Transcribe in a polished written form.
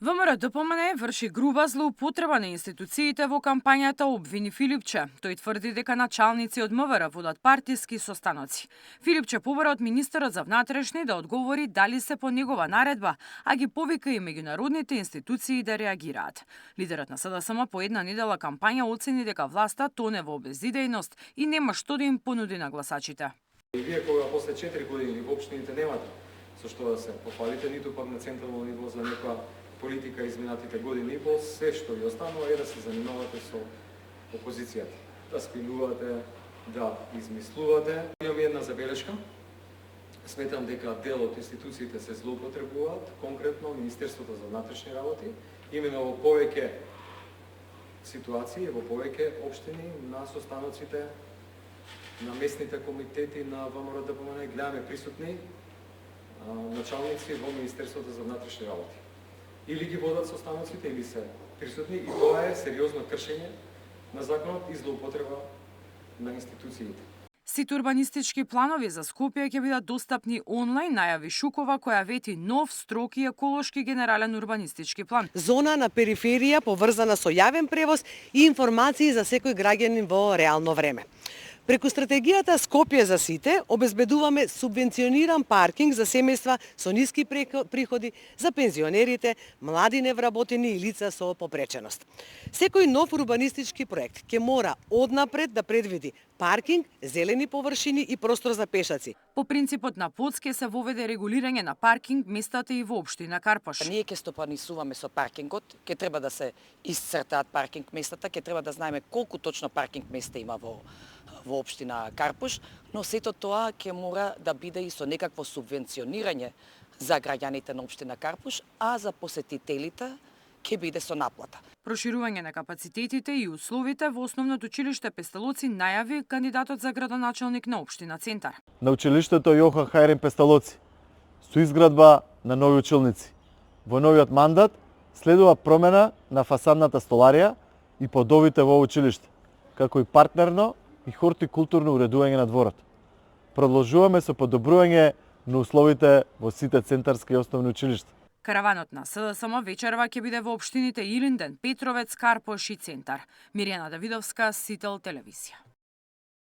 ВМРО-ДПМНЕ врши груба злоупотреба на институциите во кампањата, обвини Филипче. Тој тврди дека началници од МВР водат партиски состаноци. Филипче побара од министерот за внатрешни да одговори дали се по негова наредба, а ги повика и меѓународните институции да реагираат. Лидерот на СДСМ по една недела кампања оцени дека власта тоне во безидејност и нема што да им понуди на гласачите. И вие кога после 4 години во општините немате со што да се похвалите, ниту пак на централно ниво за некоја политика изминатите години и пол, се што ви останува е да се занимавате со опозицијата, да спинувате, да измислувате. Имам една забелешка. Сметам дека дел од институциите се злоупотребуваат, конкретно Министерството за внатрешни работи, именно во повеќе ситуации, во повеќе општини на состаноците на местните комитети на ВМРО-ДПМНЕ гледаме присутни началници во Министерството за внатрешни работи. Или ги водат состаноците, или се присутни, и тоа е сериозно кршење на законот и злоупотреба на институциите. Сите урбанистички планови за Скопје ќе бидат достапни онлайн, најави Шукова, која вети нов, строг и еколошки генерален урбанистички план. Зона на периферија поврзана со јавен превоз и информации за секој граѓанин во реално време. Преку стратегијата Скопје за сите обезбедуваме субвенциониран паркинг за семејства со ниски приходи, за пензионерите, млади невработени и лица со попреченост. Секој нов урбанистички проект ќе мора однапред да предвиди паркинг, зелени површини и простор за пешаци. По принципот на ПОЦ ќе се воведе регулирање на паркинг местата и во општина Карпош. Ние ќе стопанисуваме со паркингот, ќе треба да се исцртаат паркинг местата, ќе треба да знаеме колку точно паркинг места има во општина Карпош, но сето тоа ќе мора да биде и со некакво субвенционирање за граѓаните на општина Карпош, а за посетителите ќе биде со наплата. Проширување на капацитетите и условите во Основното училиште Пестелоци најави кандидатот за градоначалник на општина Центар. На училиштето Јохан Хајрин Пестелоци со изградба на нови училници. Во новиот мандат следува промена на фасадната столарија и подовите во училиште, како и партнерно и хортикултурно уредување на дворот. Продолжуваме со подобрување на условите во сите центарски и основни училишта. Караванот на СДСМ вечерва ќе биде во општините Илинден, Петровец, Карпош и Центар. Мирјана Давидовска, Сител телевизија.